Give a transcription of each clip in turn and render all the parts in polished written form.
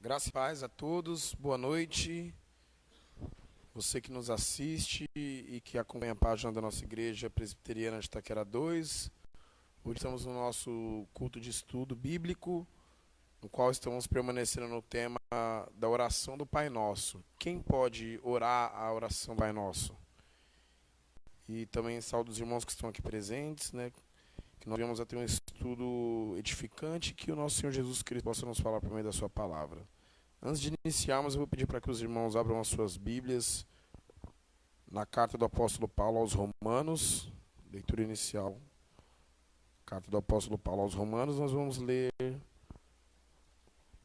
Graça e paz a todos, boa noite. Você que nos assiste e que acompanha a página da nossa igreja presbiteriana de Itaquera 2. Hoje estamos no nosso culto de estudo bíblico, no qual estamos permanecendo no tema da oração do Pai Nosso. Quem pode orar a oração do Pai Nosso? E também saúdo os irmãos que estão aqui presentes, né? Que nós venhamos a ter um estudo edificante, que o nosso Senhor Jesus Cristo possa nos falar por meio da sua palavra. Antes de iniciarmos, eu vou pedir para que os irmãos abram as suas Bíblias na carta do apóstolo Paulo aos Romanos, leitura inicial. Carta do apóstolo Paulo aos Romanos, nós vamos ler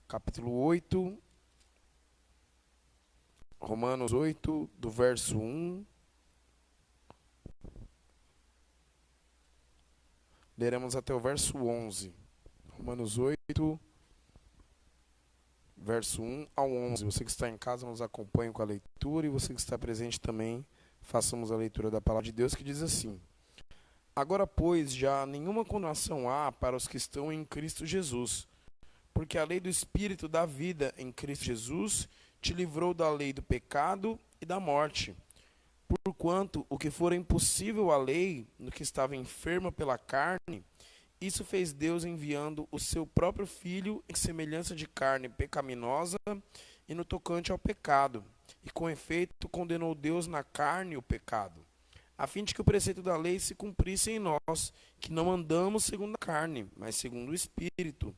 capítulo 8, Romanos 8, do verso 1. Leremos até o verso 11. Romanos 8, verso 1 ao 11. Você que está em casa nos acompanhe com a leitura, e você que está presente também, façamos a leitura da palavra de Deus, que diz assim: Agora, pois, já nenhuma condenação há para os que estão em Cristo Jesus, porque a lei do Espírito da vida em Cristo Jesus te livrou da lei do pecado e da morte. Porquanto o que for impossível à lei, no que estava enferma pela carne, isso fez Deus enviando o seu próprio Filho em semelhança de carne pecaminosa e no tocante ao pecado. E com efeito condenou Deus na carne o pecado, a fim de que o preceito da lei se cumprisse em nós, que não andamos segundo a carne, mas segundo o Espírito.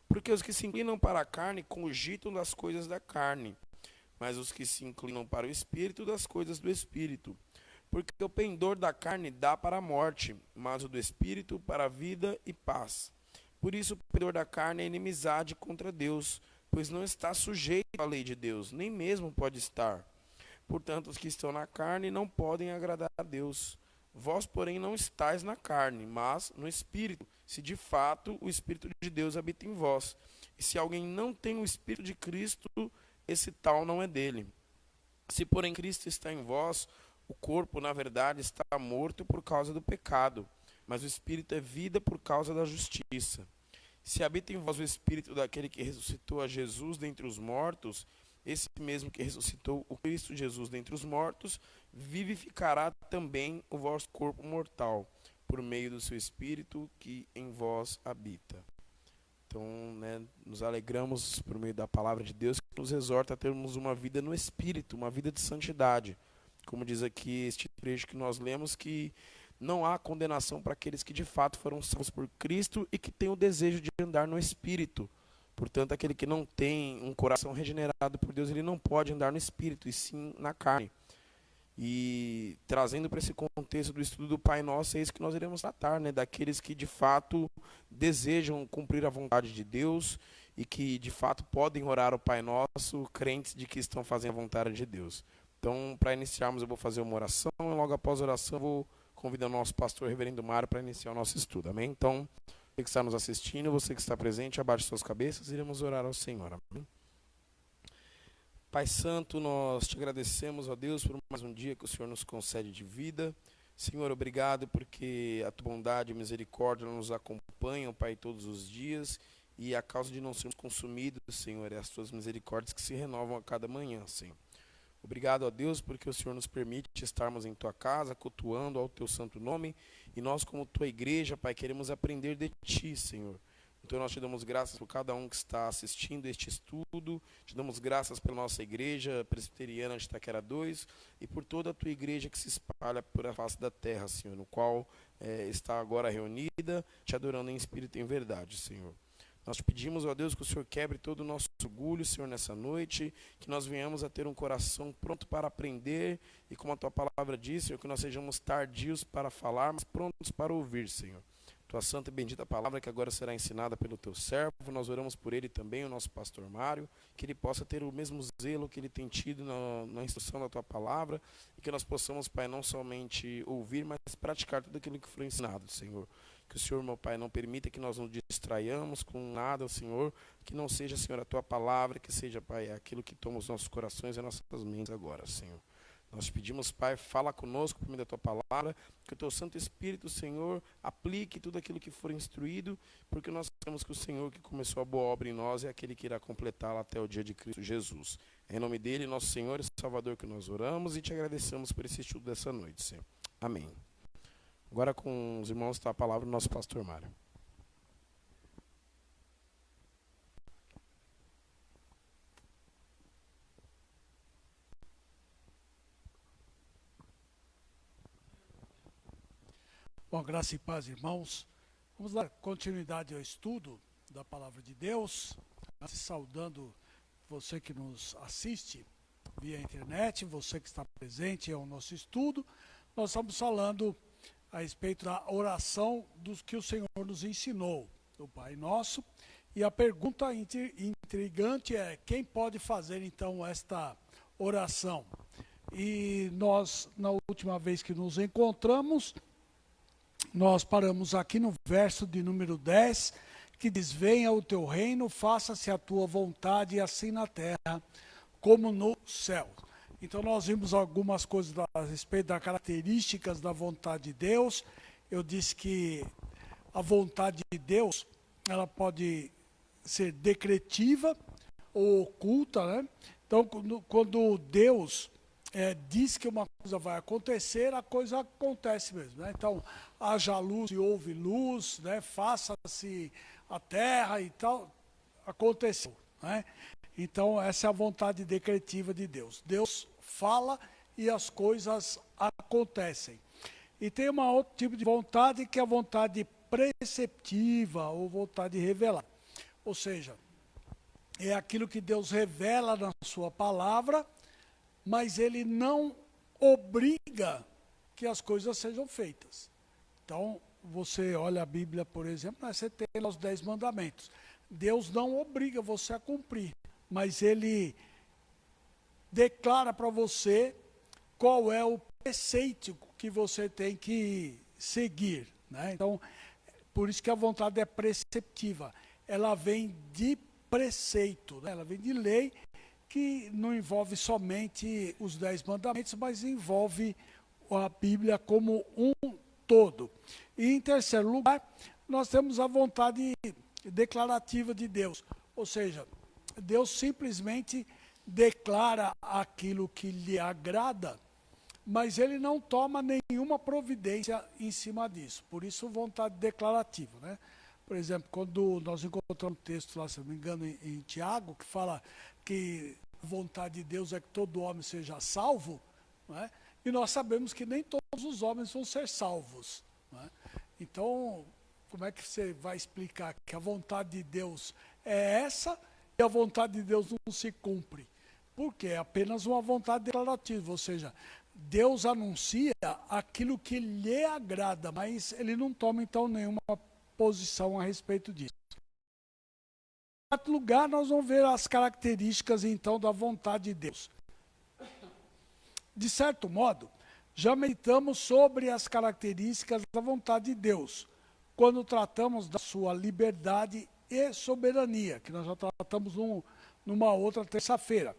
Porque os que se inclinam para a carne cogitam das coisas da carne, mas os que se inclinam para o Espírito, das coisas do Espírito. Porque o pendor da carne dá para a morte, mas o do Espírito para a vida e paz. Por isso o pendor da carne é inimizade contra Deus, pois não está sujeito à lei de Deus, nem mesmo pode estar. Portanto, os que estão na carne não podem agradar a Deus. Vós, porém, não estáis na carne, mas no Espírito, se de fato o Espírito de Deus habita em vós. E se alguém não tem o Espírito de Cristo, esse tal não é dele. Se, porém, Cristo está em vós, o corpo, na verdade, está morto por causa do pecado, mas o Espírito é vida por causa da justiça. Se habita em vós o Espírito daquele que ressuscitou a Jesus dentre os mortos, esse mesmo que ressuscitou o Cristo Jesus dentre os mortos, vivificará também o vosso corpo mortal, por meio do seu Espírito que em vós habita. Então, nos alegramos por meio da palavra de Deus, que nos exorta a termos uma vida no Espírito, uma vida de santidade. Como diz aqui este trecho que nós lemos, que não há condenação para aqueles que de fato foram salvos por Cristo e que têm o desejo de andar no Espírito. Portanto, aquele que não tem um coração regenerado por Deus, ele não pode andar no Espírito, e sim na carne. E trazendo para esse contexto do estudo do Pai Nosso, é isso que nós iremos tratar, daqueles que de fato desejam cumprir a vontade de Deus e que de fato podem orar ao Pai Nosso, crentes de que estão fazendo a vontade de Deus. Então, para iniciarmos, eu vou fazer uma oração, e logo após a oração eu vou convidar o nosso pastor, reverendo Mário, para iniciar o nosso estudo, amém? Então, você que está nos assistindo, você que está presente, abaixe suas cabeças e iremos orar ao Senhor, amém? Pai Santo, nós te agradecemos, ó Deus, por mais um dia que o Senhor nos concede de vida. Senhor, obrigado porque a tua bondade e misericórdia nos acompanham, Pai, todos os dias, e a causa de não sermos consumidos, Senhor, é as tuas misericórdias que se renovam a cada manhã, Senhor. Obrigado, ó Deus, porque o Senhor nos permite estarmos em tua casa, cultuando ao teu santo nome, e nós, como tua igreja, Pai, queremos aprender de ti, Senhor. Então nós te damos graças por cada um que está assistindo este estudo, te damos graças pela nossa igreja presbiteriana de Itaquera 2 e por toda a tua igreja que se espalha por a face da terra, Senhor, no qual está agora reunida, te adorando em espírito e em verdade, Senhor. Nós te pedimos, ó Deus, que o Senhor quebre todo o nosso orgulho, Senhor, nessa noite, que nós venhamos a ter um coração pronto para aprender e, como a tua palavra diz, Senhor, que nós sejamos tardios para falar, mas prontos para ouvir, Senhor. Tua santa e bendita palavra que agora será ensinada pelo teu servo, nós oramos por ele também, o nosso pastor Mário, que ele possa ter o mesmo zelo que ele tem tido na instrução da tua palavra, e que nós possamos, Pai, não somente ouvir, mas praticar tudo aquilo que foi ensinado, Senhor. Que o Senhor, meu Pai, não permita que nós nos distraiamos com nada, Senhor, que não seja, Senhor, a tua palavra, que seja, Pai, aquilo que toma os nossos corações e as nossas mentes agora, Senhor. Nós te pedimos, Pai, fala conosco por meio da tua palavra, que o teu Santo Espírito, Senhor, aplique tudo aquilo que for instruído, porque nós sabemos que o Senhor que começou a boa obra em nós é aquele que irá completá-la até o dia de Cristo Jesus. É em nome dele, nosso Senhor e Salvador, que nós oramos e te agradecemos por esse estudo dessa noite, Senhor. Amém. Agora com os irmãos está a palavra do nosso pastor Mário. Bom, graça e paz, irmãos. Vamos dar continuidade ao estudo da Palavra de Deus, saudando você que nos assiste via internet, você que está presente ao nosso estudo. Nós estamos falando a respeito da oração dos que o Senhor nos ensinou, do Pai Nosso. E a pergunta intrigante é, quem pode fazer então esta oração? E nós, na última vez que nos encontramos, nós paramos aqui no verso de número 10, que diz: venha o teu reino, faça-se a tua vontade, assim na terra como no céu. Então nós vimos algumas coisas a respeito das características da vontade de Deus. Eu disse que a vontade de Deus, ela pode ser decretiva ou oculta, né? Então quando Deus diz que uma coisa vai acontecer, a coisa acontece mesmo, né? Então, haja luz e houve luz, né? Faça-se a terra e tal, aconteceu, né? Então, essa é a vontade decretiva de Deus. Deus fala e as coisas acontecem. E tem um outro tipo de vontade, que é a vontade preceptiva ou vontade revelada. Ou seja, é aquilo que Deus revela na sua palavra, mas ele não obriga que as coisas sejam feitas. Então, você olha a Bíblia, por exemplo, né, você tem os 10 mandamentos. Deus não obriga você a cumprir, mas ele declara para você qual é o preceito que você tem que seguir, né? Então, por isso que a vontade é preceptiva. Ela vem de preceito, né? Ela vem de lei, que não envolve somente os 10 mandamentos, mas envolve a Bíblia como um todo. E em terceiro lugar, nós temos a vontade declarativa de Deus. Ou seja, Deus simplesmente declara aquilo que lhe agrada, mas ele não toma nenhuma providência em cima disso. Por isso, vontade declarativa, né? Por exemplo, quando nós encontramos um texto lá, se não me engano, em Tiago, que fala que a vontade de Deus é que todo homem seja salvo, né? E nós sabemos que nem todos os homens vão ser salvos, né? Então, como é que você vai explicar que a vontade de Deus é essa e a vontade de Deus não se cumpre? Porque é apenas uma vontade declarativa, ou seja, Deus anuncia aquilo que lhe agrada, mas ele não toma então nenhuma posição a respeito disso. Em quarto lugar, nós vamos ver as características então da vontade de Deus. De certo modo, já meditamos sobre as características da vontade de Deus, quando tratamos da sua liberdade e soberania, que nós já tratamos numa outra terça-feira.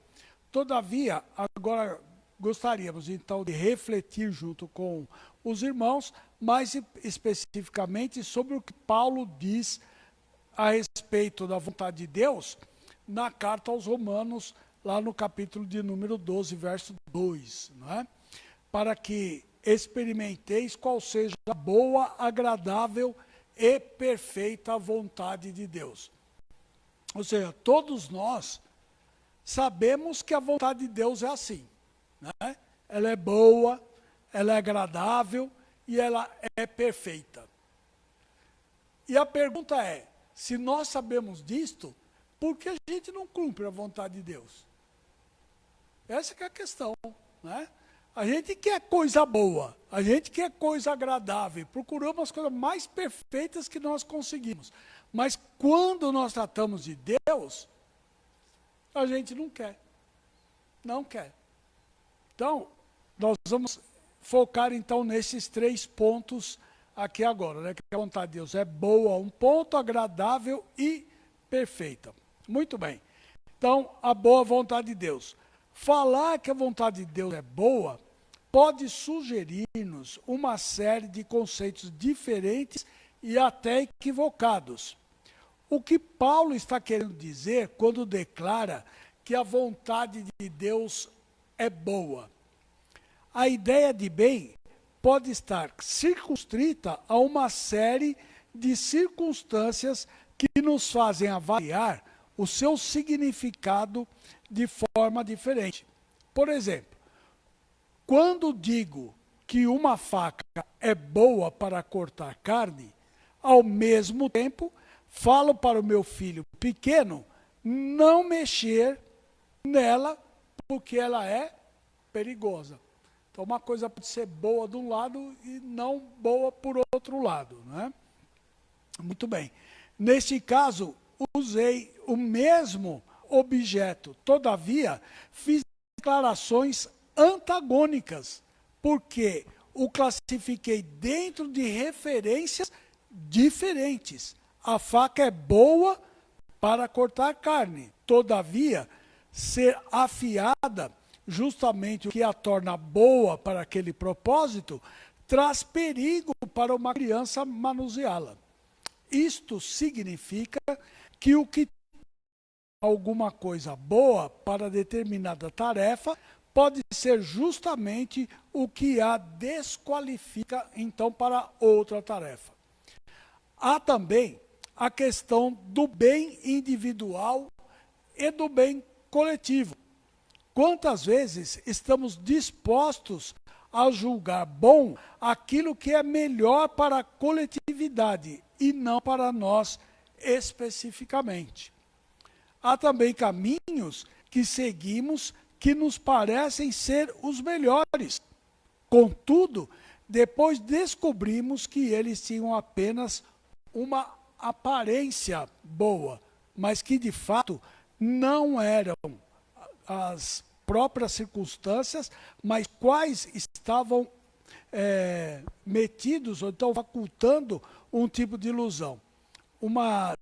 Todavia, agora gostaríamos então de refletir junto com os irmãos, mais especificamente sobre o que Paulo diz a respeito da vontade de Deus na carta aos Romanos, lá no capítulo de número 12, verso 2, não é? Para que experimenteis qual seja a boa, agradável e perfeita vontade de Deus. Ou seja, todos nós sabemos que a vontade de Deus é assim, né? Ela é boa, ela é agradável e ela é perfeita. E a pergunta é, se nós sabemos disto, por que a gente não cumpre a vontade de Deus? Essa que é a questão, né? A gente quer coisa boa, a gente quer coisa agradável, procuramos as coisas mais perfeitas que nós conseguimos. Mas quando nós tratamos de Deus, a gente não quer. Não quer. Então, nós vamos focar então nesses 3 pontos aqui agora, né? Que a vontade de Deus é boa, um ponto, agradável e perfeita. Muito bem. Então, a boa vontade de Deus. Falar que a vontade de Deus é boa pode sugerir-nos uma série de conceitos diferentes e até equivocados. O que Paulo está querendo dizer quando declara que a vontade de Deus é boa? A ideia de bem pode estar circunscrita a uma série de circunstâncias que nos fazem avaliar o seu significado de forma diferente. Por exemplo, quando digo que uma faca é boa para cortar carne, ao mesmo tempo falo para o meu filho pequeno não mexer nela porque ela é perigosa. Então uma coisa pode ser boa de um lado e não boa por outro lado, né? Muito bem. Neste caso, usei o mesmo objeto. Todavia, fiz declarações antagônicas, porque o classifiquei dentro de referências diferentes. A faca é boa para cortar carne. Todavia, ser afiada, justamente o que a torna boa para aquele propósito, traz perigo para uma criança manuseá-la. Isto significa que o que alguma coisa boa para determinada tarefa pode ser justamente o que a desqualifica, então, para outra tarefa. Há também a questão do bem individual e do bem coletivo. Quantas vezes estamos dispostos a julgar bom aquilo que é melhor para a coletividade e não para nós especificamente? Há também caminhos que seguimos que nos parecem ser os melhores. Contudo, depois descobrimos que eles tinham apenas uma aparência boa, mas que de fato não eram as próprias circunstâncias, mas quais estavam metidos, ou então facultando um tipo de ilusão. Uma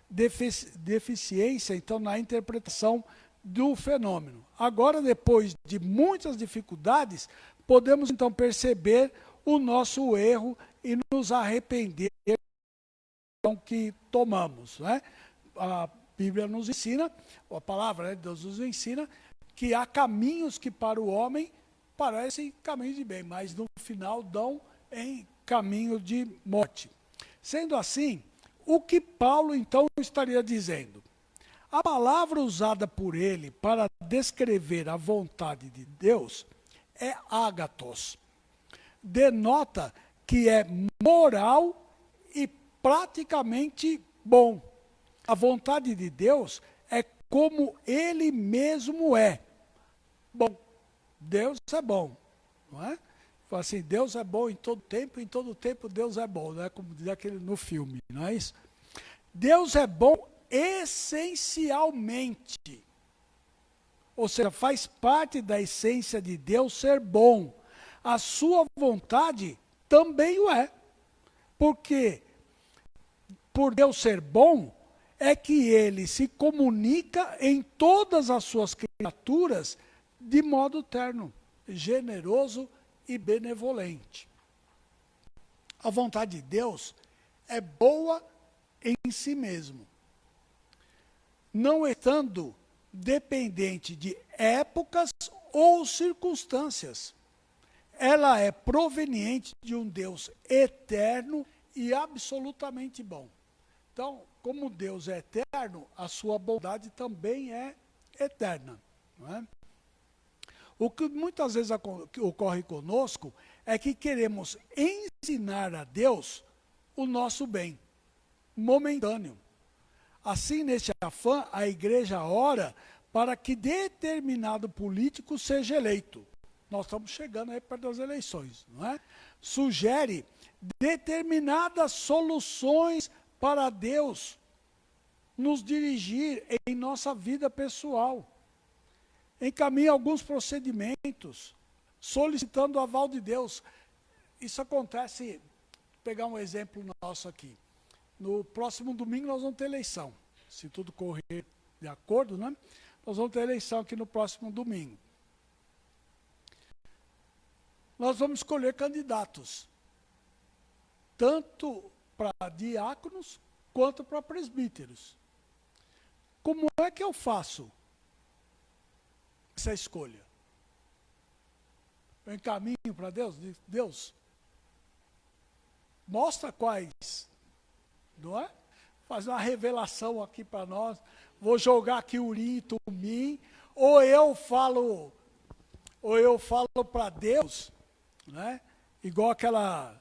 deficiência, então, na interpretação do fenômeno. Agora, depois de muitas dificuldades, podemos, então, perceber o nosso erro e nos arrepender do que tomamos, né? A Bíblia nos ensina, a palavra de Deus nos ensina, que há caminhos que para o homem parecem caminhos de bem, mas no final dão em caminho de morte. Sendo assim, o que Paulo então estaria dizendo? A palavra usada por ele para descrever a vontade de Deus é ágatos. Denota que é moral e praticamente bom. A vontade de Deus é como ele mesmo é. Bom, Deus é bom, não é? Fala assim, Deus é bom em todo tempo Deus é bom, não é como diz aquele no filme, não é isso? Deus é bom essencialmente. Ou seja, faz parte da essência de Deus ser bom. A sua vontade também o é. Porque, por Deus ser bom, é que ele se comunica em todas as suas criaturas de modo terno, generoso e benevolente. A vontade de Deus é boa em si mesmo, não estando dependente de épocas ou circunstâncias. Ela é proveniente de um Deus eterno e absolutamente bom. Então, como Deus é eterno, a sua bondade também é eterna, não é? O que muitas vezes ocorre conosco é que queremos ensinar a Deus o nosso bem, momentâneo. Assim, neste afã, a igreja ora para que determinado político seja eleito. Nós estamos chegando aí perto das eleições, não é? Sugere determinadas soluções para Deus nos dirigir em nossa vida pessoal. Encaminha alguns procedimentos, solicitando o aval de Deus. Isso acontece, vou pegar um exemplo nosso aqui. No próximo domingo nós vamos ter eleição. Se tudo correr de acordo, né? Nós vamos ter eleição aqui no próximo domingo. nós vamos escolher candidatos, tanto para diáconos quanto para presbíteros. Como é que eu faço essa escolha? Eu encaminho para Deus, digo, Deus, mostra quais, não é? Faz uma revelação aqui para nós, vou jogar aqui Urim e Tumim, ou eu falo para Deus, né? Igual aquela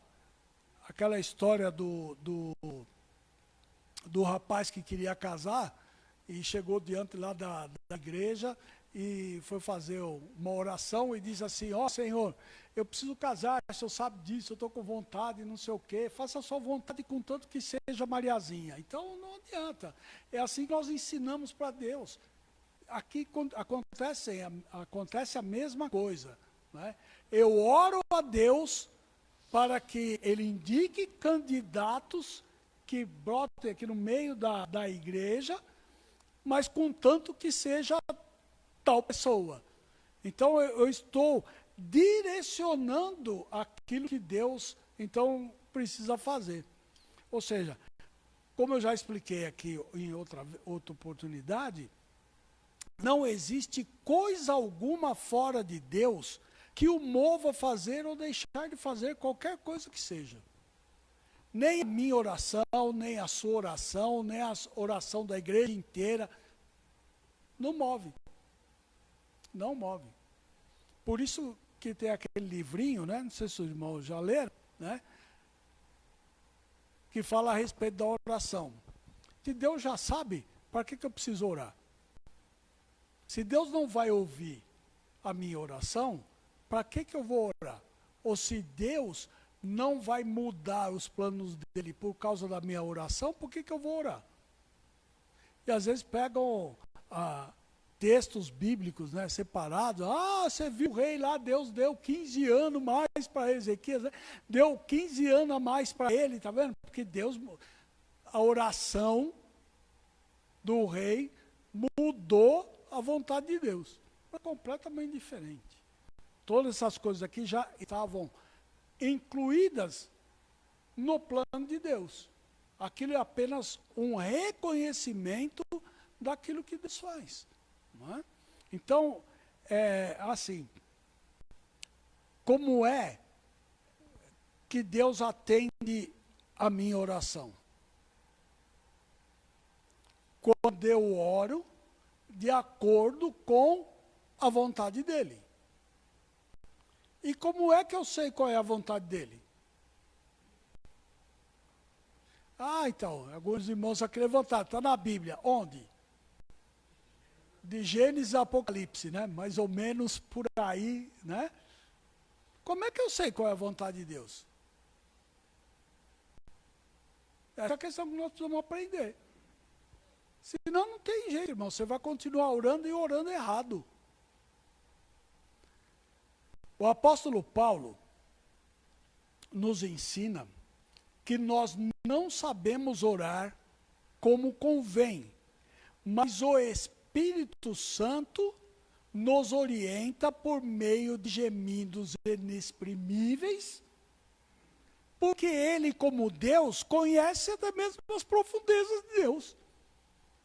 história do rapaz que queria casar e chegou diante lá da igreja e foi fazer uma oração e disse assim, ó Senhor, eu preciso casar, o Senhor sabe disso, eu estou com vontade, não sei o quê, faça a sua vontade contanto que seja Mariazinha. Então não adianta, é assim que nós ensinamos para Deus. Aqui acontece a mesma coisa, né? Eu oro a Deus para que Ele indique candidatos que brotem aqui no meio da igreja, mas contanto que seja tal pessoa. Então eu estou direcionando aquilo que Deus, então, precisa fazer. Ou seja, como eu já expliquei aqui em outra oportunidade, não existe coisa alguma fora de Deus que o mova a fazer ou deixar de fazer qualquer coisa que seja. Nem a minha oração, nem a sua oração, nem a oração da igreja inteira, não move. Não move. Por isso que tem aquele livrinho, né? Não sei se os irmãos já leram, né? Que fala a respeito da oração. Se Deus já sabe, para que eu preciso orar? Se Deus não vai ouvir a minha oração, para que eu vou orar? Ou se Deus não vai mudar os planos dele por causa da minha oração, por que eu vou orar? E às vezes pegam textos bíblicos, né, separados. Ah, você viu o rei lá, Deus deu 15 anos mais para Ezequias, né? Deu 15 anos a mais para ele, tá vendo? Porque Deus, a oração do rei mudou a vontade de Deus. Foi completamente diferente. Todas essas coisas aqui já estavam incluídas no plano de Deus. Aquilo é apenas um reconhecimento daquilo que Deus faz. Não é? Então, assim, como é que Deus atende a minha oração? Quando eu oro de acordo com a vontade dele. E como é que eu sei qual é a vontade dele? Ah, então, alguns irmãos aqui levantaram, está na Bíblia. Onde? De Gênesis a Apocalipse, né? Mais ou menos por aí, né? Como é que eu sei qual é a vontade de Deus? Essa é a questão que nós precisamos aprender. Senão não tem jeito, irmão. Você vai continuar orando e orando errado. O apóstolo Paulo nos ensina que nós não sabemos orar como convém, mas o Espírito Santo nos orienta por meio de gemidos inexprimíveis, porque Ele, como Deus, conhece até mesmo as profundezas de Deus.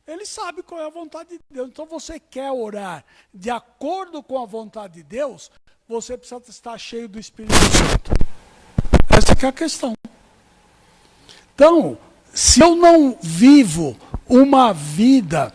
Ele sabe qual é a vontade de Deus. Então, você quer orar de acordo com a vontade de Deus, você precisa estar cheio do Espírito Santo. Essa que é a questão. Então, se eu não vivo uma vida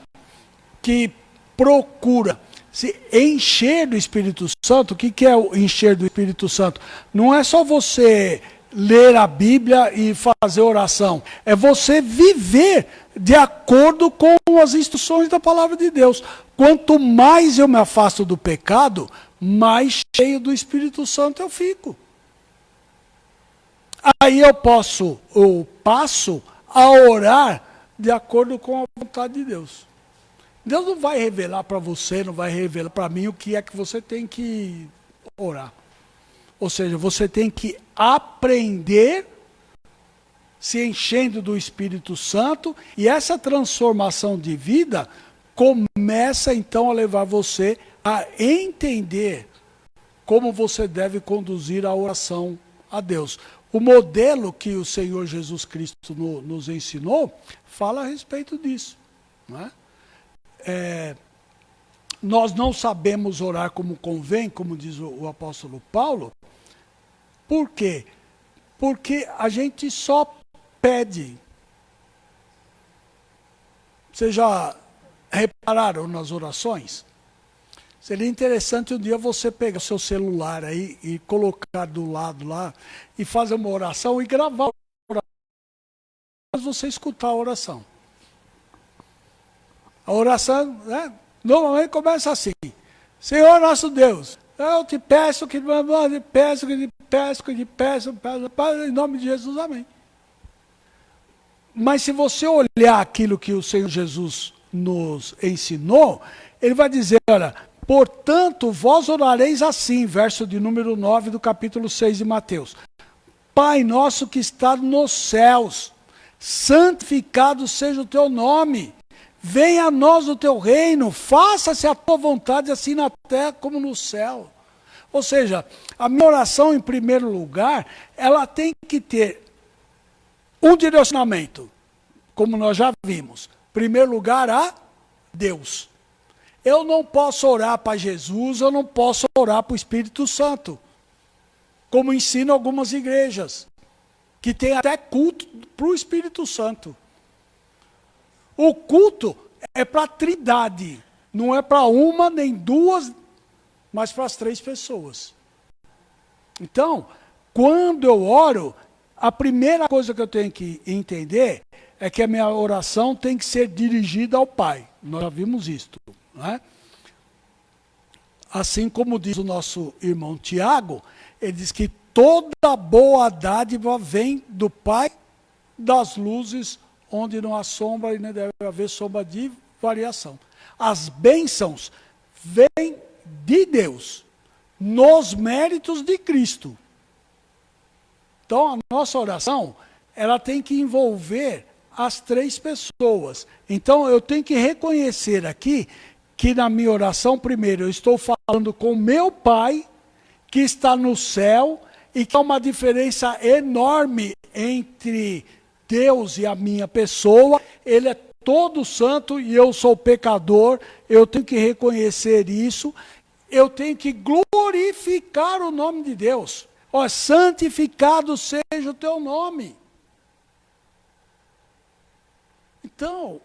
que procura se encher do Espírito Santo, o que é o encher do Espírito Santo? Não é só você ler a Bíblia e fazer oração. É você viver de acordo com as instruções da palavra de Deus. Quanto mais eu me afasto do pecado, mais cheio do Espírito Santo eu fico. Aí eu passo a orar de acordo com a vontade de Deus. Deus não vai revelar para você, não vai revelar para mim o que é que você tem que orar. Ou seja, você tem que aprender se enchendo do Espírito Santo, e essa transformação de vida começa então a levar você a entender como você deve conduzir a oração a Deus. O modelo que o Senhor Jesus Cristo nos ensinou fala a respeito disso. Não é? Nós não sabemos orar como convém, como diz o apóstolo Paulo. Por quê? Porque a gente só pede. Vocês já repararam nas orações? Seria interessante um dia você pegar o seu celular aí e colocar do lado lá e fazer uma oração e gravar a oração, mas você escutar a oração. A oração, né, normalmente começa assim: Senhor nosso Deus, eu te peço, em nome de Jesus, amém. Mas se você olhar aquilo que o Senhor Jesus nos ensinou, ele vai dizer, olha, portanto, vós orareis assim, verso de número 9 do capítulo 6 de Mateus. Pai nosso que está nos céus, santificado seja o teu nome. Venha a nós o teu reino, faça-se a tua vontade assim na terra como no céu. Ou seja, a minha oração, em primeiro lugar, ela tem que ter um direcionamento, como nós já vimos. Em primeiro lugar, a Deus. Eu não posso orar para Jesus, eu não posso orar para o Espírito Santo, como ensinam algumas igrejas, que tem até culto para o Espírito Santo. O culto é para a Trindade, não é para uma nem duas, mas para as 3 pessoas. Então, quando eu oro, a primeira coisa que eu tenho que entender é que a minha oração tem que ser dirigida ao Pai. Nós já vimos isto, não é? Assim como diz o nosso irmão Tiago, ele diz que toda boa dádiva vem do Pai das luzes, onde não há sombra e nem deve haver sombra de variação. As bênçãos vêm de Deus, nos méritos de Cristo. Então, a nossa oração, ela tem que envolver as 3 pessoas. Então, eu tenho que reconhecer aqui que na minha oração, primeiro, eu estou falando com meu Pai, que está no céu, e que há uma diferença enorme entre Deus e a minha pessoa. Ele é todo santo e eu sou pecador. Eu tenho que reconhecer isso. Eu tenho que glorificar o nome de Deus. Ó, santificado seja o teu nome. Então,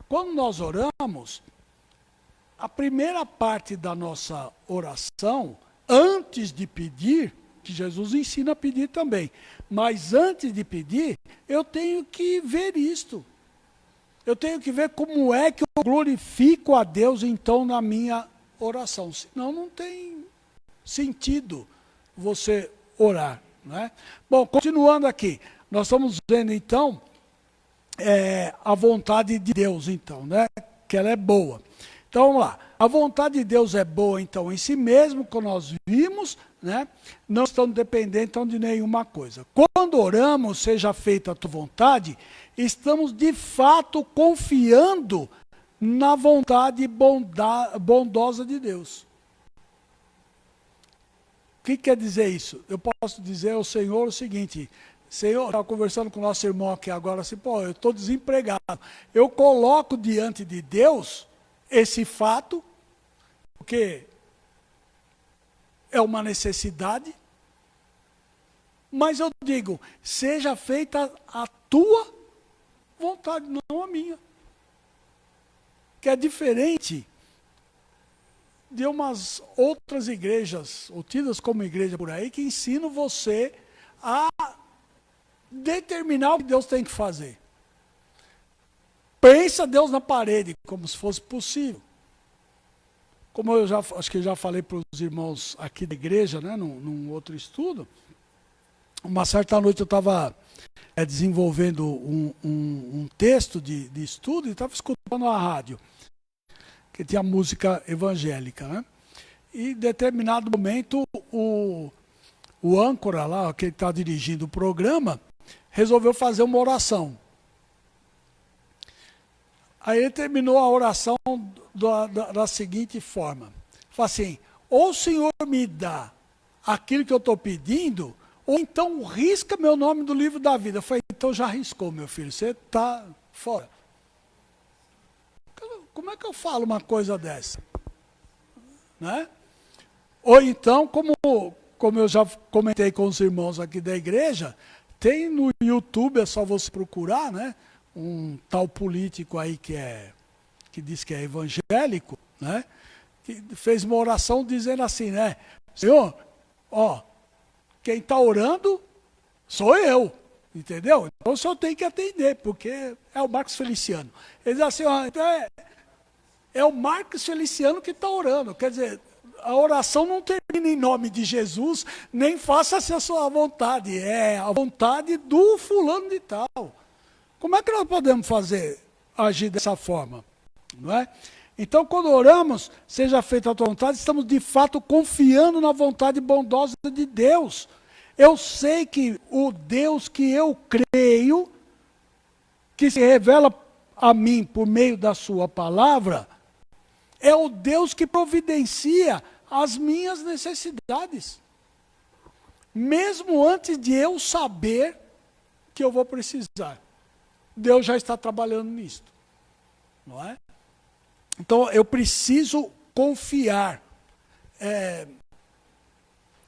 quando nós oramos, a primeira parte da nossa oração, antes de pedir, que Jesus ensina a pedir também, mas antes de pedir, eu tenho que ver isto. Eu tenho que ver como é que eu glorifico a Deus, então, na minha oração. Senão não tem sentido você orar, não é? Bom, continuando aqui, nós estamos vendo, então, a vontade de Deus, então, né? Que ela é boa. Então, vamos lá. A vontade de Deus é boa, então, em si mesmo, como nós vimos, né? Não estamos dependentes, então, de nenhuma coisa. Quando oramos, seja feita a tua vontade, estamos, de fato, confiando na vontade bondosa de Deus. O que quer dizer isso? Eu posso dizer ao Senhor o seguinte: Senhor, estava conversando com o nosso irmão aqui agora, assim, eu estou desempregado. Eu coloco diante de Deus esse fato, porque é uma necessidade, mas eu digo, seja feita a tua vontade, não a minha. Que é diferente de umas outras igrejas, ou tidas como igreja por aí, que ensinam você a determinar o que Deus tem que fazer. Pensa Deus na parede, como se fosse possível. Como eu acho que eu já falei para os irmãos aqui da igreja, né, num outro estudo, uma certa noite eu estava desenvolvendo um texto de estudo e estava escutando a rádio, que tinha música evangélica, né? E em determinado momento o âncora lá, que está dirigindo o programa, resolveu fazer uma oração. Aí ele terminou a oração da seguinte forma: fala assim, ou o Senhor me dá aquilo que eu estou pedindo, ou então risca meu nome do livro da vida. Eu falei, então já riscou, meu filho, você está fora. Como é que eu falo uma coisa dessa? Né? Ou então, como eu já comentei com os irmãos aqui da igreja, tem no YouTube, é só você procurar, né? Um tal político aí que diz que é evangélico, né? Que fez uma oração dizendo assim, né? Senhor, ó, quem está orando sou eu, entendeu? Então o senhor tem que atender, porque é o Marcos Feliciano. Ele diz assim, ó, então é o Marcos Feliciano que está orando. Quer dizer, a oração não termina em nome de Jesus, nem faça-se a sua vontade. É a vontade do fulano de tal. Como é que nós podemos agir dessa forma? Não é? Então, quando oramos, seja feita a tua vontade, estamos de fato confiando na vontade bondosa de Deus. Eu sei que o Deus que eu creio, que se revela a mim por meio da sua palavra, é o Deus que providencia as minhas necessidades. Mesmo antes de eu saber que eu vou precisar. Deus já está trabalhando nisso. Não é? Então, eu preciso confiar.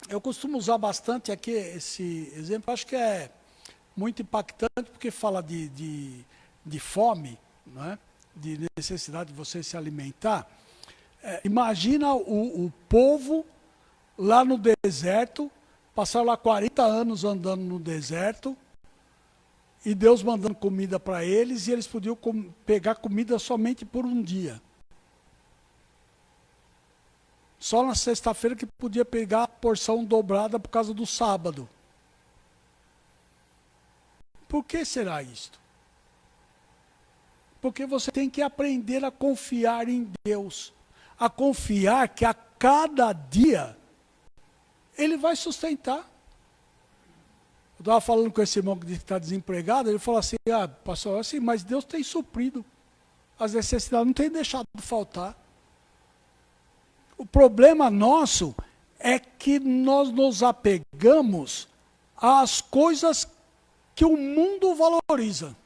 Eu costumo usar bastante aqui esse exemplo, acho que é muito impactante, porque fala de fome, não é? De necessidade de você se alimentar. Imagina o povo lá no deserto, passaram lá 40 anos andando no deserto, e Deus mandando comida para eles, e eles podiam pegar comida somente por um dia. Só na sexta-feira que podia pegar a porção dobrada por causa do sábado. Por que será isto? Porque você tem que aprender a confiar em Deus. A confiar que a cada dia Ele vai sustentar. Eu estava falando com esse irmão que está desempregado, ele falou assim, pastor, assim, mas Deus tem suprido as necessidades, não tem deixado de faltar. O problema nosso é que nós nos apegamos às coisas que o mundo valoriza.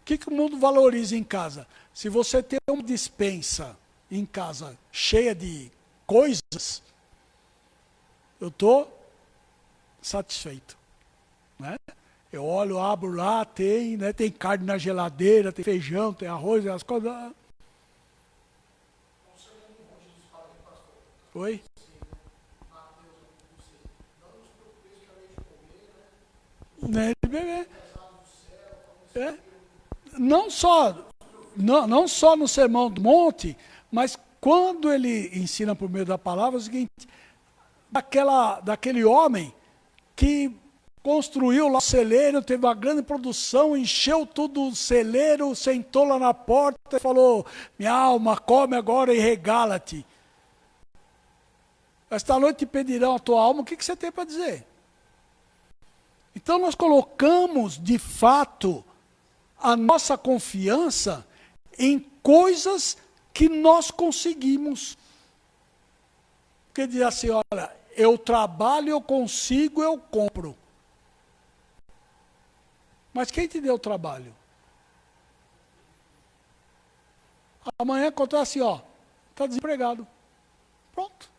O que o mundo valoriza em casa? Se você tem uma despensa em casa cheia de coisas, eu estou satisfeito. Né? Eu olho, abro lá, tem carne na geladeira, tem feijão, tem arroz, tem as coisas. Oi? Né? Não só no Sermão do Monte, mas quando ele ensina por meio da palavra, é o seguinte, daquele homem que construiu lá o celeiro, teve uma grande produção, encheu tudo o celeiro, sentou lá na porta e falou, minha alma, come agora e regala-te. Esta noite te pedirão a tua alma, o que você tem para dizer? Então nós colocamos, de fato, a nossa confiança em coisas que nós conseguimos. Porque diz assim, olha, eu trabalho, eu consigo, eu compro. Mas quem te deu o trabalho? Amanhã contar assim, está desempregado. Pronto.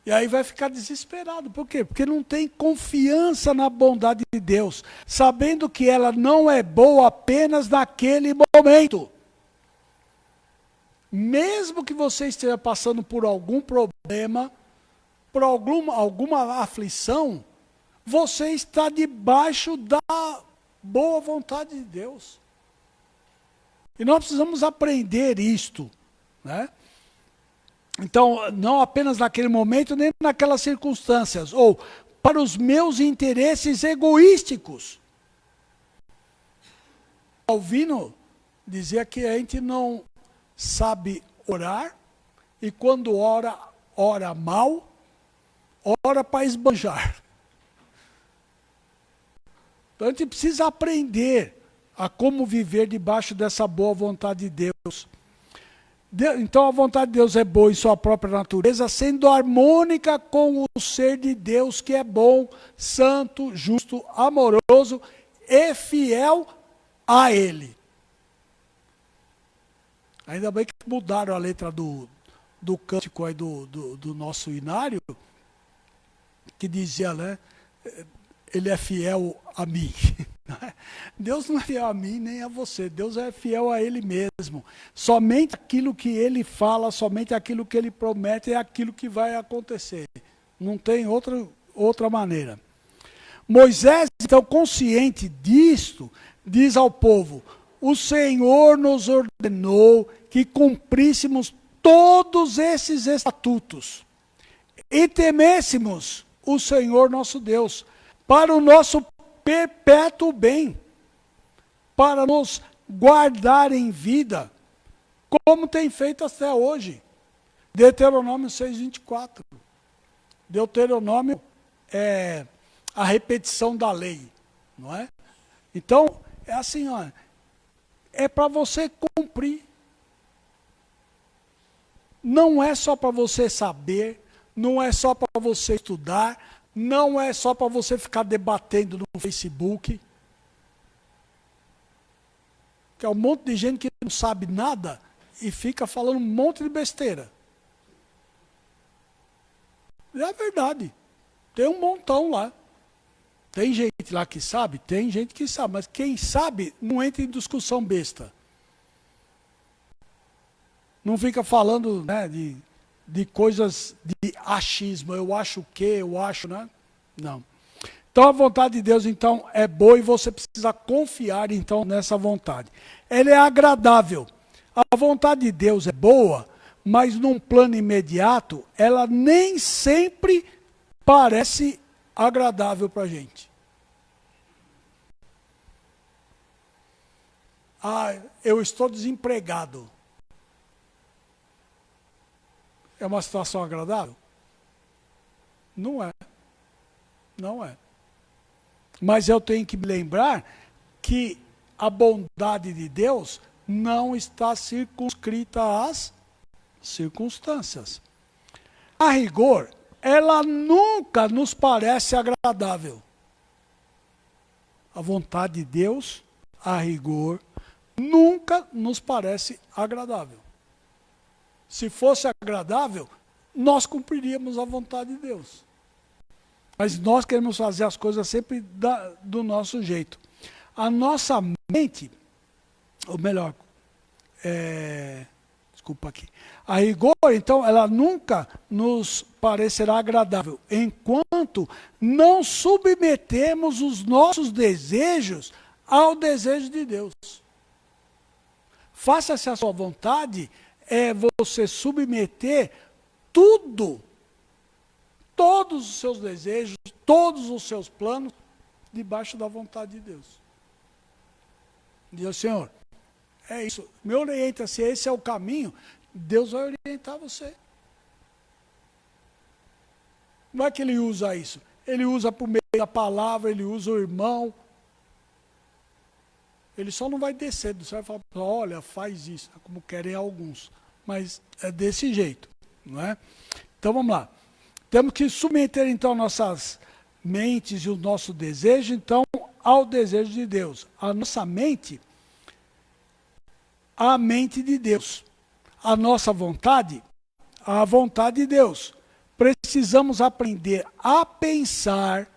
E aí vai ficar desesperado. Por quê? Porque não tem confiança na bondade de Deus, sabendo que ela não é boa apenas naquele momento. Mesmo que você esteja passando por algum problema, por alguma aflição, você está debaixo da boa vontade de Deus. E nós precisamos aprender isto, né? Então, não apenas naquele momento, nem naquelas circunstâncias, ou para os meus interesses egoísticos. Calvino dizia que a gente não sabe orar, e quando ora mal, ora para esbanjar. Então a gente precisa aprender a como viver debaixo dessa boa vontade de Deus. Então a vontade de Deus é boa em sua própria natureza, sendo harmônica com o ser de Deus, que é bom, santo, justo, amoroso e fiel a Ele. Ainda bem que mudaram a letra do cântico aí do nosso inário, que dizia, né? Ele é fiel a mim. Deus não é fiel a mim nem a você. Deus é fiel a Ele mesmo. Somente aquilo que Ele fala, somente aquilo que Ele promete é aquilo que vai acontecer. Não tem outra maneira. Moisés, então, consciente disto, diz ao povo: o Senhor nos ordenou que cumpríssemos todos esses estatutos e temêssemos o Senhor nosso Deus, para o nosso perpétuo bem, para nos guardar em vida, como tem feito até hoje. Deuteronômio 6:24. Deuteronômio é a repetição da lei, não é? Então, é assim, ó, é para você cumprir. Não é só para você saber, não é só para você estudar, não é só para você ficar debatendo no Facebook. Que é um monte de gente que não sabe nada e fica falando um monte de besteira. É verdade. Tem um montão lá. Tem gente lá que sabe? Tem gente que sabe, mas quem sabe não entra em discussão besta. Não fica falando, né, de coisas de achismo. Eu acho o quê? Eu acho, né? Não. Então a vontade de Deus, então, é boa e você precisa confiar, então, nessa vontade. Ela é agradável. A vontade de Deus é boa, mas num plano imediato, ela nem sempre parece agradável para a gente. Ah, eu estou desempregado. É uma situação agradável? Não é. Não é. Mas eu tenho que me lembrar que a bondade de Deus não está circunscrita às circunstâncias. A rigor, ela nunca nos parece agradável. A vontade de Deus, a rigor, nunca nos parece agradável. Se fosse agradável, nós cumpriríamos a vontade de Deus. Mas nós queremos fazer as coisas sempre do nosso jeito. A nossa mente, ou melhor, desculpa aqui. A rigor, então, ela nunca nos parecerá agradável, enquanto não submetemos os nossos desejos ao desejo de Deus. Faça-se a sua vontade, é você submeter tudo, todos os seus desejos, todos os seus planos, debaixo da vontade de Deus. Diz, Senhor, é isso, me orienta, se esse é o caminho, Deus vai orientar você. Não é que Ele usa isso, Ele usa por meio da palavra, Ele usa o irmão. Ele só não vai descer do céu e falar, olha, faz isso, como querem alguns. Mas é desse jeito, não é? Então vamos lá. Temos que submeter então nossas mentes e o nosso desejo, então, ao desejo de Deus. A nossa mente, à mente de Deus. A nossa vontade, à vontade de Deus. Precisamos aprender a pensar,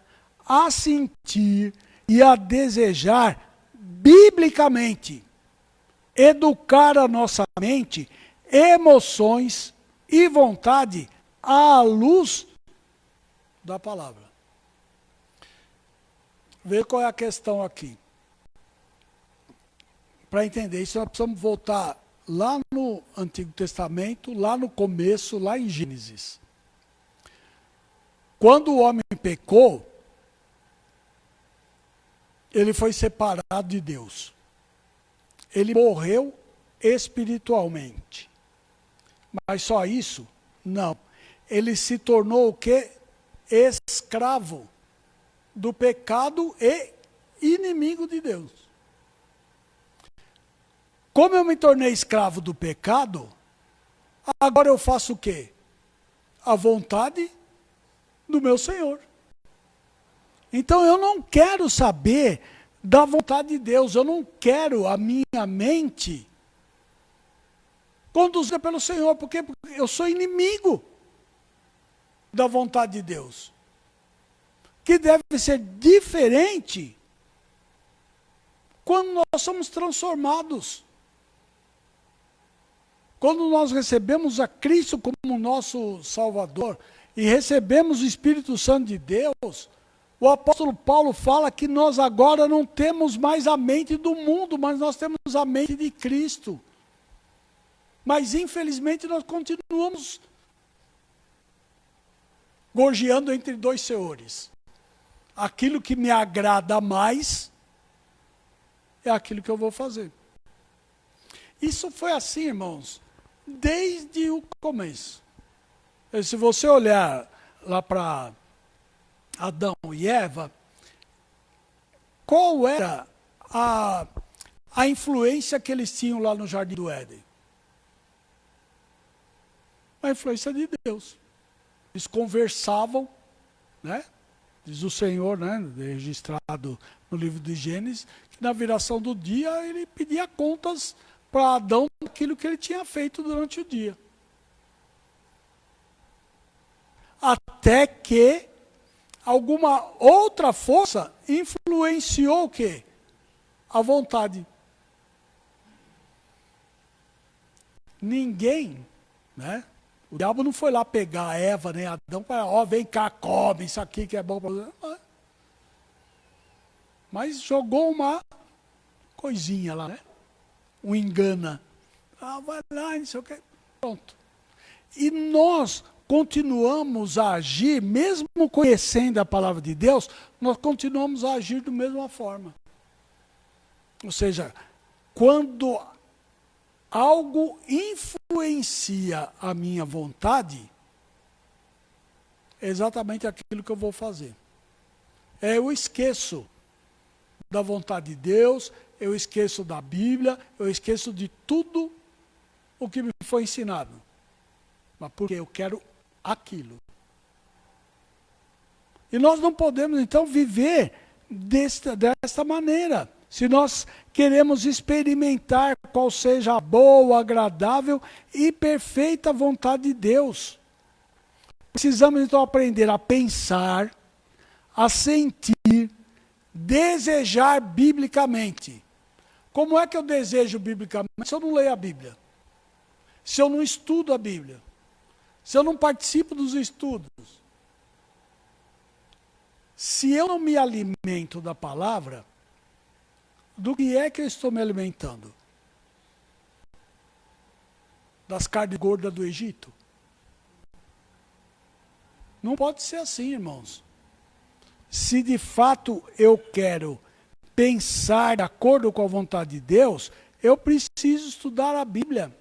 a sentir e a desejar biblicamente. Educar a nossa mente, emoções e vontade à luz da palavra. Vê qual é a questão aqui. Para entender isso, nós precisamos voltar lá no Antigo Testamento, lá no começo, lá em Gênesis. Quando o homem pecou, ele foi separado de Deus. Ele morreu espiritualmente. Mas só isso? Não. Ele se tornou o quê? Escravo do pecado e inimigo de Deus. Como eu me tornei escravo do pecado, Agora eu faço o quê? A vontade do meu Senhor. Então eu não quero saber da vontade de Deus, eu não quero a minha mente conduzida pelo Senhor, porque eu sou inimigo da vontade de Deus, que deve ser diferente quando nós somos transformados. Quando nós recebemos a Cristo como nosso Salvador e recebemos o Espírito Santo de Deus, o apóstolo Paulo fala que nós agora não temos mais a mente do mundo, mas nós temos a mente de Cristo. Mas infelizmente nós continuamos gorjeando entre dois senhores. Aquilo que me agrada mais é aquilo que eu vou fazer. Isso foi assim, irmãos, desde o começo. E se você olhar lá para Adão e Eva, qual era a influência que eles tinham lá no Jardim do Éden? A influência de Deus. Eles conversavam, né? Diz o Senhor, né, registrado no livro de Gênesis, que na viração do dia ele pedia contas para Adão daquilo que ele tinha feito durante o dia. Até que alguma outra força influenciou o quê? A vontade. Ninguém, né? O diabo não foi lá pegar Eva nem Adão para, vem cá, come isso aqui que é bom para você. Mas jogou uma coisinha lá, né? Um engana. Vai lá, não sei o que. Pronto. E nós continuamos a agir, mesmo conhecendo a palavra de Deus, nós continuamos a agir da mesma forma. Ou seja, quando algo influencia a minha vontade, é exatamente aquilo que eu vou fazer. Eu esqueço da vontade de Deus, eu esqueço da Bíblia, eu esqueço de tudo o que me foi ensinado. Mas porque eu quero aquilo. E nós não podemos, então, viver desta maneira. Se nós queremos experimentar qual seja a boa, agradável e perfeita vontade de Deus, precisamos, então, aprender a pensar, a sentir, desejar biblicamente. Como é que eu desejo biblicamente se eu não leio a Bíblia? Se eu não estudo a Bíblia? Se eu não participo dos estudos? Se eu não me alimento da palavra, do que é que eu estou me alimentando? Das carnes gordas do Egito? Não pode ser assim, irmãos. Se de fato eu quero pensar de acordo com a vontade de Deus, eu preciso estudar a Bíblia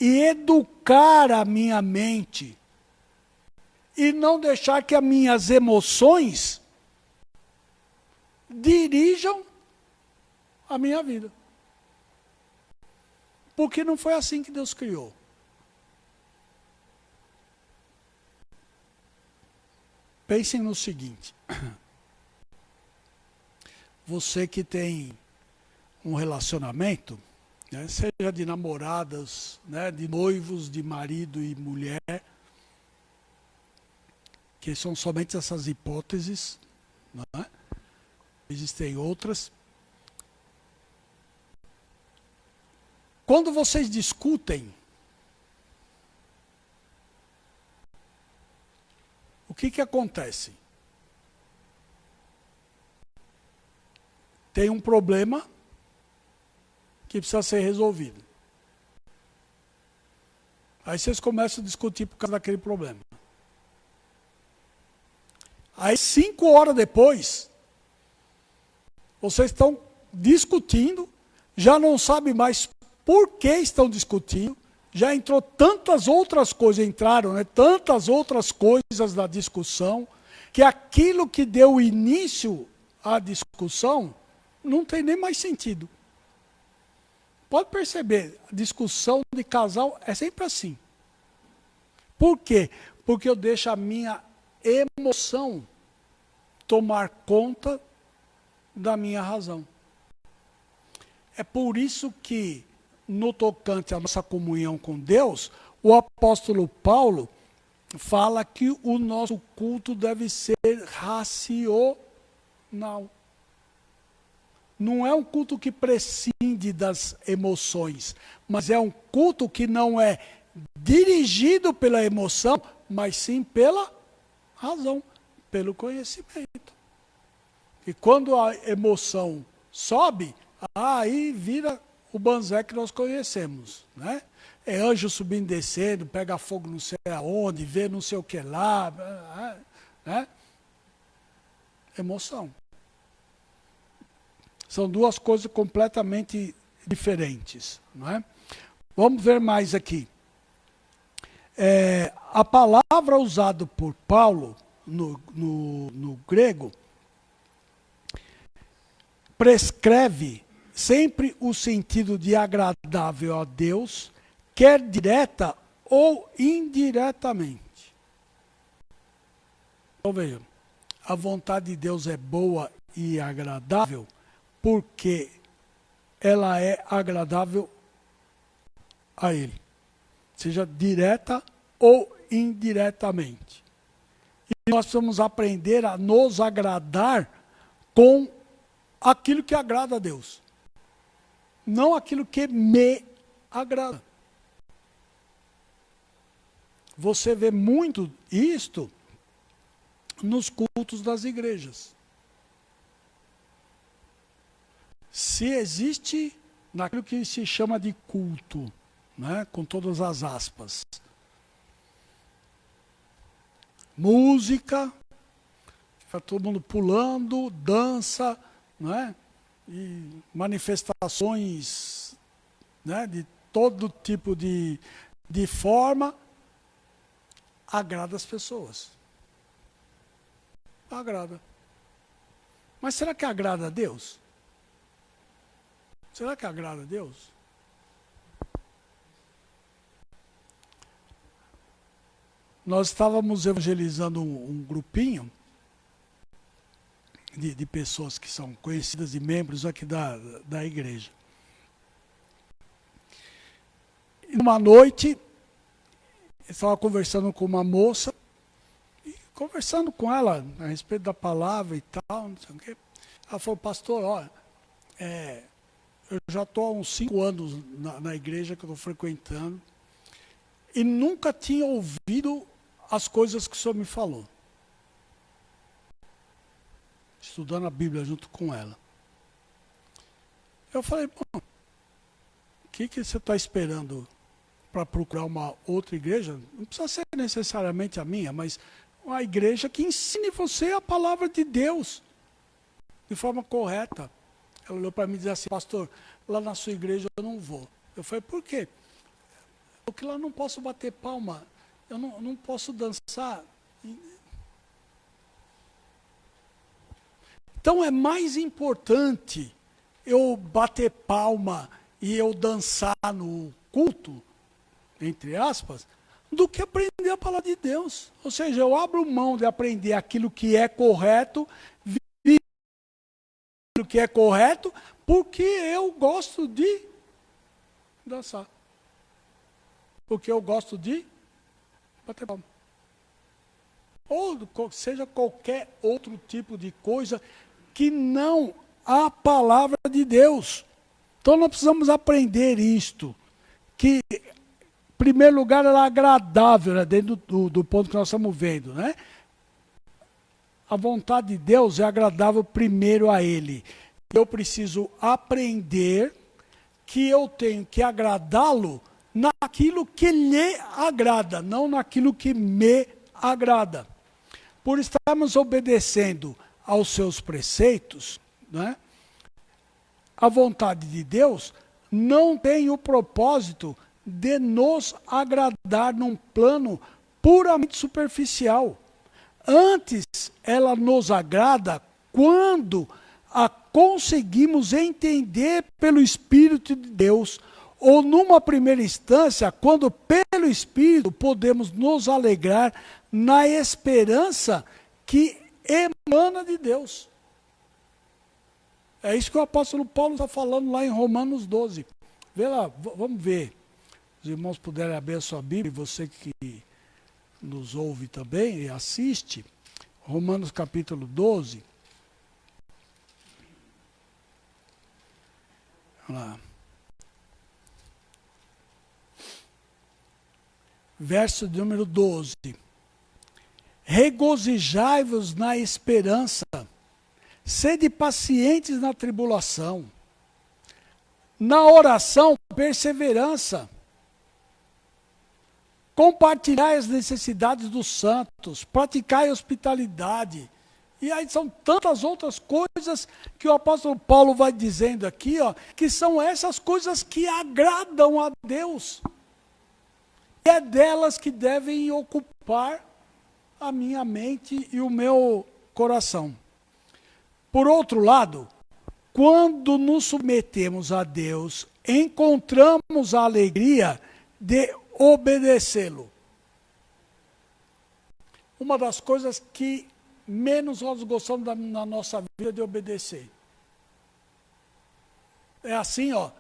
e educar a minha mente e não deixar que as minhas emoções dirijam a minha vida. Porque não foi assim que Deus criou. Pensem no seguinte. Você que tem um relacionamento, né, seja de namoradas, né, de noivos, de marido e mulher, que são somente essas hipóteses, né? Existem outras. Quando vocês discutem, o que acontece? Tem um problema que precisa ser resolvido. Aí vocês começam a discutir por causa daquele problema. Aí 5 horas depois, vocês estão discutindo, já não sabem mais por que estão discutindo, já entrou tantas outras coisas, entraram, né, tantas outras coisas na discussão, que aquilo que deu início à discussão não tem nem mais sentido. Pode perceber, a discussão de casal é sempre assim. Por quê? Porque eu deixo a minha emoção tomar conta da minha razão. É por isso que, no tocante à nossa comunhão com Deus, o apóstolo Paulo fala que o nosso culto deve ser racional. Não é um culto que prescinde das emoções, mas é um culto que não é dirigido pela emoção, mas sim pela razão, pelo conhecimento. E quando a emoção sobe, aí vira o banzé que nós conhecemos, né? É anjo subindo e descendo, pega fogo não sei aonde, vê não sei o que lá, né? Emoção. São duas coisas completamente diferentes, não é? Vamos ver mais aqui. A palavra usada por Paulo no grego prescreve sempre o sentido de agradável a Deus, quer direta ou indiretamente. Então vejam, a vontade de Deus é boa e agradável porque ela é agradável a Ele, seja direta ou indiretamente. E nós precisamos aprender a nos agradar com aquilo que agrada a Deus, não aquilo que me agrada. Você vê muito isto nos cultos das igrejas. Se existe naquilo que se chama de culto, né, com todas as aspas, música, fica todo mundo pulando, dança, né, e manifestações, né, de todo tipo de forma, agrada as pessoas. Agrada. Mas será que agrada a Deus? Será que agrada a Deus? Nós estávamos evangelizando um grupinho de pessoas que são conhecidas e membros aqui da igreja. E numa noite, eu estava conversando com uma moça, e conversando com ela a respeito da palavra e tal, não sei o quê. Ela falou, pastor, olha, eu já estou há uns 5 anos na igreja que eu estou frequentando e nunca tinha ouvido as coisas que o senhor me falou. Estudando a Bíblia junto com ela. Eu falei, bom, o que você está esperando para procurar uma outra igreja? Não precisa ser necessariamente a minha, mas uma igreja que ensine você a palavra de Deus de forma correta. Ela olhou para mim e disse assim, pastor, lá na sua igreja eu não vou. Eu falei, por quê? Porque lá eu não posso bater palma, eu não posso dançar. Então é mais importante eu bater palma e eu dançar no culto, entre aspas, do que aprender a palavra de Deus. Ou seja, eu abro mão de aprender aquilo que é correto, aquilo que é correto, porque eu gosto de dançar. Porque eu gosto de bater palma. Ou seja qualquer outro tipo de coisa que não a palavra de Deus. Então nós precisamos aprender isto, que em primeiro lugar ela é agradável, né, dentro do ponto que nós estamos vendo, né? A vontade de Deus é agradável primeiro a Ele. Eu preciso aprender que eu tenho que agradá-lo naquilo que lhe agrada, não naquilo que me agrada. Por estarmos obedecendo aos seus preceitos, né, a vontade de Deus não tem o propósito de nos agradar num plano puramente superficial. Antes, ela nos agrada quando a conseguimos entender pelo Espírito de Deus ou numa primeira instância, quando pelo Espírito podemos nos alegrar na esperança que emana de Deus. É isso que o apóstolo Paulo está falando lá em Romanos 12. Vê lá, vamos ver. Os irmãos puderem abrir a sua Bíblia, você que nos ouve também e assiste. Romanos capítulo 12. Vamos lá. Verso de número 12. Regozijai-vos na esperança, sede pacientes na tribulação, na oração, perseverança. Compartilhai as necessidades dos santos, praticai a hospitalidade. E aí são tantas outras coisas que o apóstolo Paulo vai dizendo aqui, ó, que são essas coisas que agradam a Deus. E é delas que devem ocupar a minha mente e o meu coração. Por outro lado, quando nos submetemos a Deus, encontramos a alegria de obedecê-lo. Uma das coisas que menos nós gostamos na nossa vida é de obedecer. É assim, ó,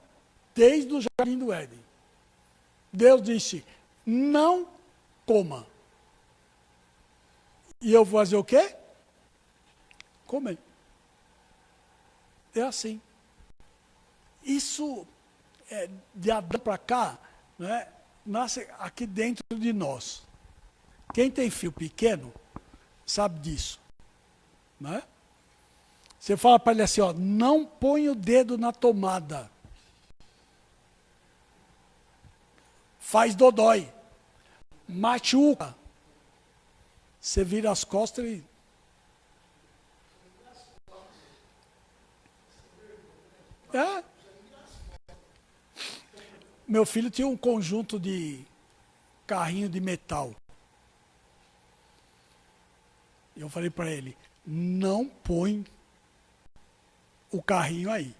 desde o jardim do Éden. Deus disse, não coma. E eu vou fazer o quê? Comer. É assim. Isso, de Adão para cá, né, nasce aqui dentro de nós. Quem tem filho pequeno, sabe disso. Né? Você fala para ele assim, ó, não põe o dedo na tomada. Faz dodói. Machuca. Você vira as costas e... É. Meu filho tinha um conjunto de carrinho de metal. Eu falei para ele, não põe o carrinho aí.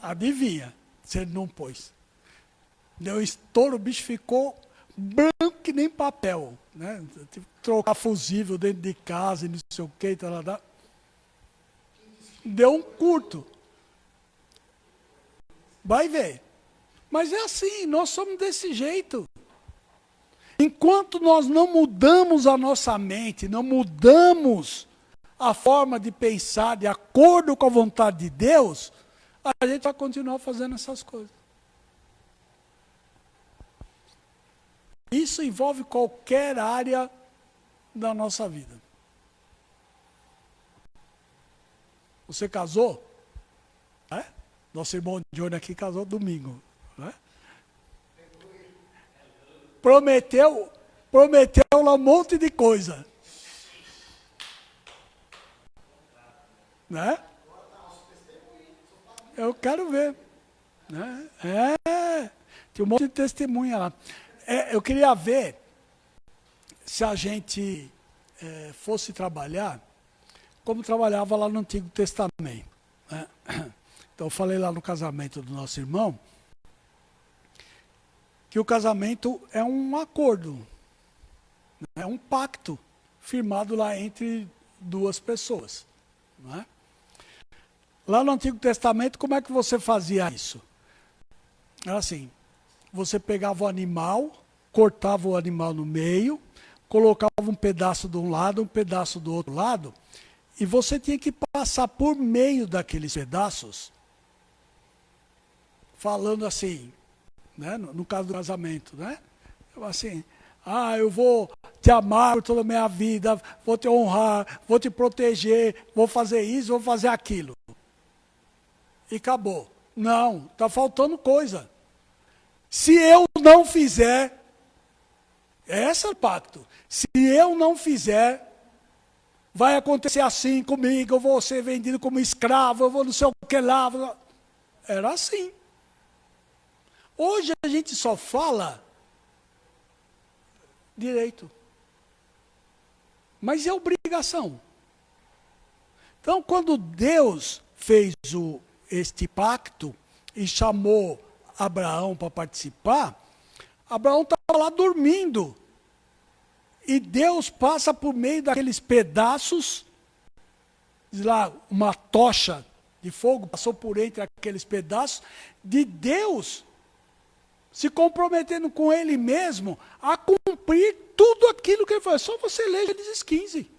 Adivinha, se ele não pôs. Deu estouro, o bicho ficou branco que nem papel. Né? Tive que trocar fusível dentro de casa e não sei o que. Deu um curto. Vai ver. Mas é assim, nós somos desse jeito. Enquanto nós não mudamos a nossa mente, não mudamos a forma de pensar de acordo com a vontade de Deus, a gente vai continuar fazendo essas coisas. Isso envolve qualquer área da nossa vida. Você casou? É? Nosso irmão Johnny aqui casou domingo. Né? Prometeu lá um monte de coisa. Né? Eu quero ver. Né? Tinha um monte de testemunha lá. Eu queria ver se a gente fosse trabalhar como trabalhava lá no Antigo Testamento. Né? Então eu falei lá no casamento do nosso irmão que o casamento é um acordo, é um pacto firmado lá entre duas pessoas. Né? Lá no Antigo Testamento, como é que você fazia isso? Era assim, você pegava o animal, cortava o animal no meio, colocava um pedaço de um lado, um pedaço do outro lado, e você tinha que passar por meio daqueles pedaços, falando assim, né, no caso do casamento, né? Assim, eu vou te amar por toda a minha vida, vou te honrar, vou te proteger, vou fazer isso, vou fazer aquilo. E acabou. Não, está faltando coisa. Se eu não fizer, esse é o pacto. Se eu não fizer, vai acontecer assim comigo, eu vou ser vendido como escravo, eu vou não sei o que lá. Era assim. Hoje a gente só fala direito. Mas é obrigação. Então, quando Deus fez este pacto, e chamou Abraão para participar, Abraão estava lá dormindo. E Deus passa por meio daqueles pedaços, diz lá, uma tocha de fogo passou por entre aqueles pedaços, de Deus se comprometendo com Ele mesmo a cumprir tudo aquilo que Ele falou. Só você ler Gênesis 15.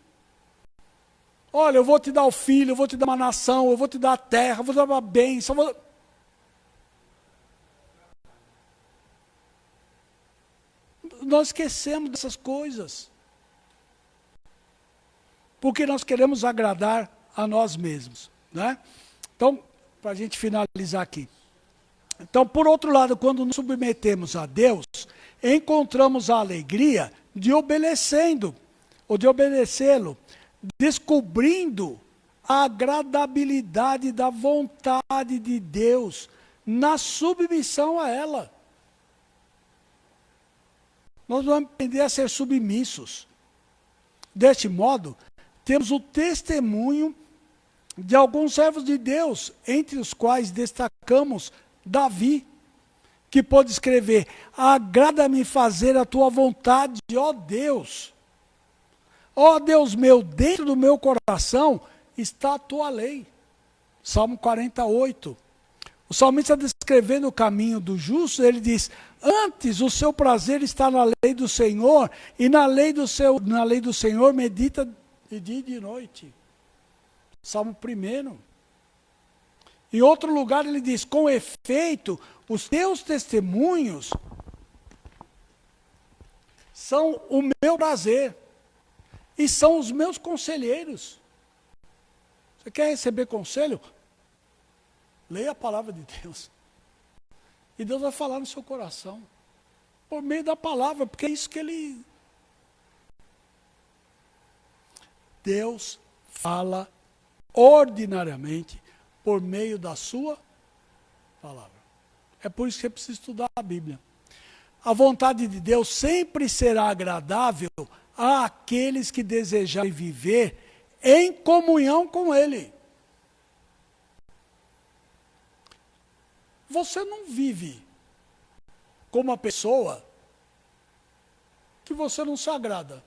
Olha, eu vou te dar o filho, eu vou te dar uma nação, eu vou te dar a terra, eu vou te dar uma bênção. Nós esquecemos dessas coisas. Porque nós queremos agradar a nós mesmos. Né? Então, para a gente finalizar aqui. Então, por outro lado, quando nos submetemos a Deus, encontramos a alegria de obedecendo, ou de obedecê-lo, descobrindo a agradabilidade da vontade de Deus na submissão a ela. Nós vamos aprender a ser submissos. Deste modo, temos o testemunho de alguns servos de Deus, entre os quais destacamos Davi, que pôde escrever: agrada-me fazer a tua vontade, ó Deus. Ó Deus meu, dentro do meu coração está a tua lei. Salmo 48. O salmista descrevendo o caminho do justo, ele diz: antes o seu prazer está na lei do Senhor, e na lei do Senhor medita de dia e de noite. Salmo 1. Em outro lugar ele diz: com efeito, os teus testemunhos são o meu prazer e são os meus conselheiros. Você quer receber conselho? Leia a palavra de Deus. E Deus vai falar no seu coração. Por meio da palavra, porque é isso que Ele... Deus fala ordinariamente por meio da sua palavra. É por isso que é preciso estudar a Bíblia. A vontade de Deus sempre será agradável àqueles que desejarem viver em comunhão com Ele. Você não vive como uma pessoa que você não se agrada.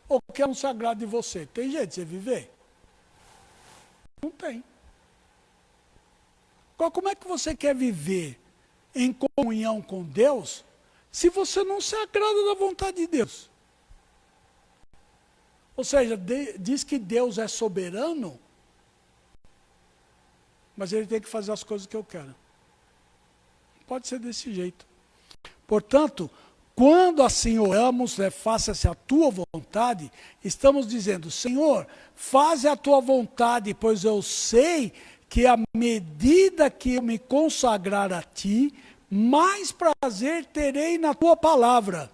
Ou que não se agrada de você. Tem jeito de você viver? Não tem. Como é que você quer viver em comunhão com Deus se você não se agrada da vontade de Deus? Ou seja, diz que Deus é soberano, mas Ele tem que fazer as coisas que eu quero. Pode ser desse jeito. Portanto, quando assim oramos, faça-se a tua vontade, estamos dizendo: Senhor, faze a tua vontade, pois eu sei que à medida que eu me consagrar a ti, mais prazer terei na tua palavra,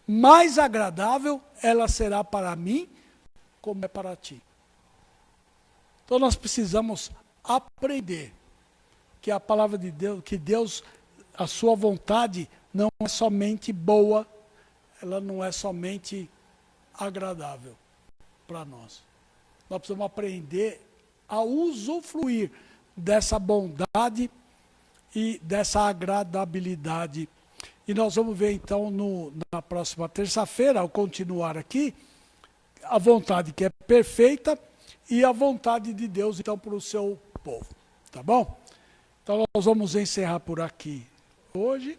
mais agradável ela será para mim, como é para ti. Então nós precisamos aprender que a palavra de Deus, que Deus, a sua vontade não é somente boa, ela não é somente agradável para nós. Nós precisamos aprender a usufruir dessa bondade e dessa agradabilidade. E nós vamos ver então na próxima terça-feira, ao continuar aqui, a vontade que é perfeita e a vontade de Deus então para o seu povo. Tá bom? Então nós vamos encerrar por aqui hoje,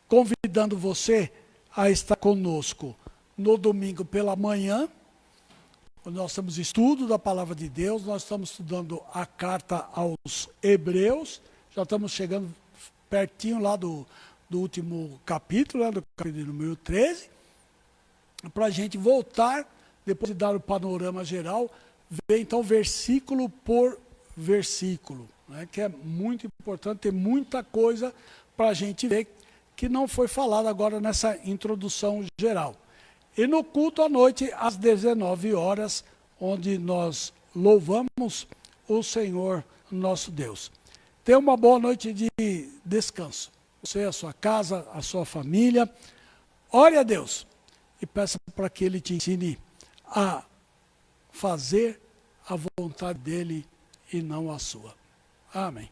convidando você a estar conosco no domingo pela manhã. Nós temos estudo da palavra de Deus, nós estamos estudando a carta aos Hebreus, já estamos chegando pertinho lá do último capítulo, do capítulo número 13, para a gente voltar, depois de dar o panorama geral, ver então versículo por versículo, né, que é muito importante, tem muita coisa para a gente ver que não foi falado agora nessa introdução geral. E no culto à noite, às 19 horas, onde nós louvamos o Senhor, nosso Deus. Tenha uma boa noite de descanso. Você, a sua casa, a sua família. Ore a Deus e peça para que Ele te ensine a fazer a vontade dEle e não a sua. Amém.